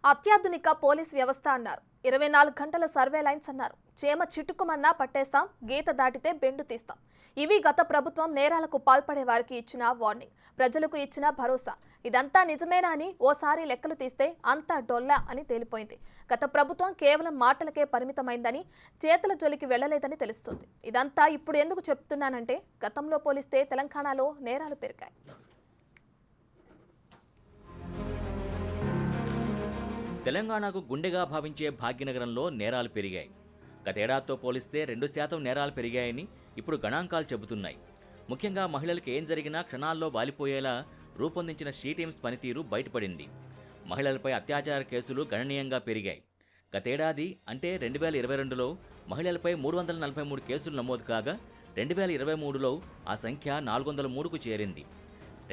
అత్యాధునిక పోలీస్ వ్యవస్థ అన్నారు. 24 గంటల సర్వేలైన్స్ అన్నారు. చేమ చిటుకుమన్నా పట్టేస్తాం, గీత దాటితే బెండు తీస్తాం. ఇవి గత ప్రభుత్వం నేరాలకు పాల్పడే వారికి ఇచ్చిన వార్నింగ్, ప్రజలకు ఇచ్చిన భరోసా. ఇదంతా నిజమేనా అని ఓసారి లెక్కలు తీస్తే అంతా డొల్లా అని తేలిపోయింది. గత ప్రభుత్వం కేవలం మాటలకే పరిమితమైందని, చేతుల జోలికి వెళ్లలేదని తెలుస్తుంది. ఇదంతా ఇప్పుడు ఎందుకు చెప్తున్నానంటే, గతంలో పోలిస్తే తెలంగాణలో నేరాలు పెరిగాయి. తెలంగాణకు గుండెగా భావించే భాగ్యనగరంలో నేరాలు పెరిగాయి. గతేడాదితో పోలిస్తే 2% నేరాలు పెరిగాయని ఇప్పుడు గణాంకాలు చెబుతున్నాయి. ముఖ్యంగా మహిళలకు ఏం జరిగినా క్షణాల్లో వాలిపోయేలా రూపొందించిన షీటీమ్స్ పనితీరు బయటపడింది. మహిళలపై అత్యాచార కేసులు గణనీయంగా పెరిగాయి. గతేడాది అంటే 2022లో మహిళలపై 343 కేసులు నమోదు కాగా 2023లో ఆ సంఖ్య 403కు చేరింది.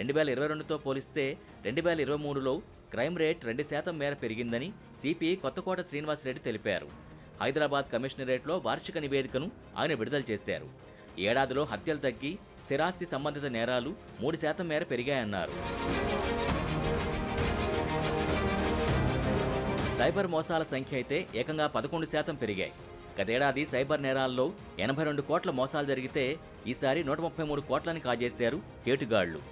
2022తో పోలిస్తే 2023లో క్రైమ్ రేట్ 2% మేర పెరిగిందని సిపి కొత్తకోట శ్రీనివాసరెడ్డి తెలిపారు. హైదరాబాద్ కమిషనరేట్లో వార్షిక నివేదికను ఆయన విడుదల చేశారు. ఈ ఏడాదిలో హత్యలు తగ్గి స్థిరాస్తి సంబంధిత నేరాలు 3% మేర పెరిగాయన్నారు. సైబర్ మోసాల సంఖ్య అయితే ఏకంగా 11% పెరిగాయి. గతేడాది సైబర్ నేరాల్లో 82 కోట్ల మోసాలు జరిగితే ఈసారి 133 కోట్లని కాజేశారు కేటుగాళ్లు.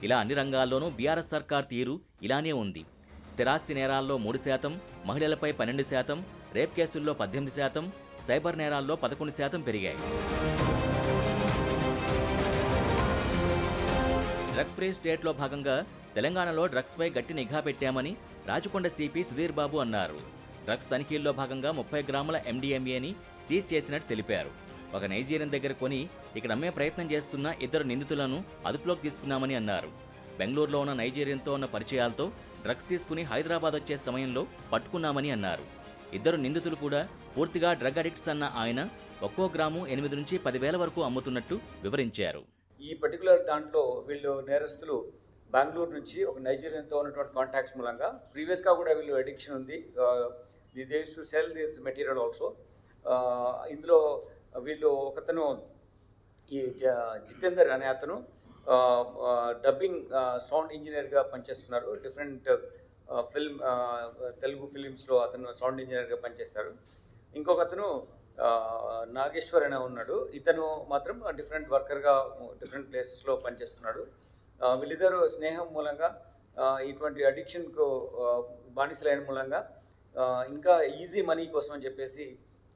ఇలా అన్ని రంగాల్లోనూ బీఆర్ఎస్ సర్కార్ తీరు ఇలానే ఉంది. స్థిరాస్తి నేరాల్లో 3%, మహిళలపై 12%, రేప్ కేసుల్లో 18%, సైబర్ నేరాల్లో 11% పెరిగాయి. డ్రగ్ ఫ్రీ స్టేట్లో భాగంగా తెలంగాణలో డ్రగ్స్పై గట్టి నిఘా పెట్టామని రాచకొండ సిపి సుధీర్ బాబు అన్నారు. డ్రగ్స్ తనిఖీల్లో భాగంగా 30 గ్రాముల MDMAని సీజ్ చేసినట్టు తెలిపారు. ఒక నైజీరియన్ దగ్గర కొని ఇక్కడ అమ్మే ప్రయత్నం చేస్తున్న 2 నిందితులను అదుపులోకి తీసుకున్నామని అన్నారు. బెంగళూరులో ఉన్న నైజీరియన్తో ఉన్న పరిచయాలతో డ్రగ్స్ తీసుకుని హైదరాబాద్ వచ్చే సమయంలో పట్టుకున్నామని అన్నారు. 2 నిందితులు కూడా పూర్తిగా డ్రగ్ అడిక్ట్స్ అన్న ఆయన ఒక్కో గ్రాము 8 నుంచి 10,000 వరకు అమ్ముతున్నట్టు వివరించారు. ఈ పర్టికులర్ దాంట్లో వీళ్ళు నేరస్తులు బెంగళూరు నుంచి ఒక నైజీరియన్తో ఉన్నటువంటి కాంటాక్ట్స్ మూలంగా ప్రీవియస్గా కూడా వీళ్ళు అడిక్షన్ ఉంది. They use to cell this material also. ఇందులో వీళ్ళు ఒకతను ఈ జితేందర్ అనే అతను డబ్బింగ్ సౌండ్ ఇంజనీర్గా పనిచేస్తున్నారు. డిఫరెంట్ తెలుగు ఫిలిమ్స్లో అతను సౌండ్ ఇంజనీర్గా పనిచేస్తారు. ఇంకొక అతను నాగేశ్వర్ అనే ఉన్నాడు. ఇతను మాత్రం డిఫరెంట్ వర్కర్గా డిఫరెంట్ ప్లేసెస్లో పనిచేస్తున్నాడు. వీళ్ళిద్దరూ స్నేహం మూలంగా ఇటువంటి అడిక్షన్కు బానిసలైన మూలంగా ఇంకా ఈజీ మనీ కోసం అని చెప్పేసి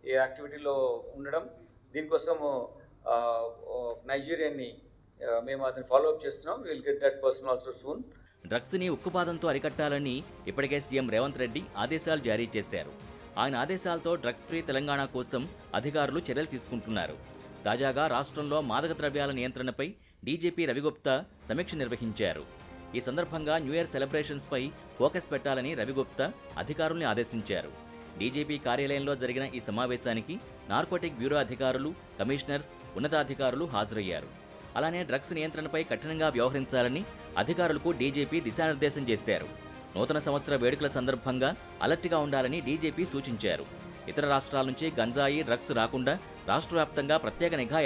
ఈ యాక్టివిటీలో ఉండడం, దీనికోసము నైజీరియన్ని మేము అతను ఫాలోఅప్ చేస్తున్నాం. Will get that person also soon. డ్రగ్స్ని ఉక్కుపాదంతో అరికట్టాలని ఇప్పటికే సీఎం రేవంత్ రెడ్డి ఆదేశాలు జారీ చేశారు. ఆయన ఆదేశాలతో డ్రగ్స్ ఫ్రీ తెలంగాణ కోసం అధికారులు చర్యలు తీసుకుంటున్నారు. తాజాగా రాష్ట్రంలో మాదక ద్రవ్యాల నియంత్రణపై డీజీపీ రవిగుప్తా సమీక్ష నిర్వహించారు. ఈ సందర్భంగా న్యూ ఇయర్ సెలబ్రేషన్స్పై ఫోకస్ పెట్టాలని రవిగుప్తా అధికారుల్ని ఆదేశించారు. డీజీపీ కార్యాలయంలో జరిగిన ఈ సమావేశానికి నార్కోటిక్ బ్యూరో అధికారులు, కమిషనర్స్, ఉన్నతాధికారులు హాజరయ్యారు. అలానే డ్రగ్స్ నియంత్రణపై కఠినంగా వ్యవహరించాలని అధికారులకు డీజీపీ దిశానిర్దేశం చేశారు. నూతన సంవత్సర వేడుకల సందర్భంగా అలర్ట్గా ఉండాలని డీజీపీ సూచించారు. ఇతర రాష్ట్రాల నుంచి గంజాయి, డ్రగ్స్ రాకుండా రాష్ట్ర వ్యాప్తంగా ప్రత్యేక నిఘా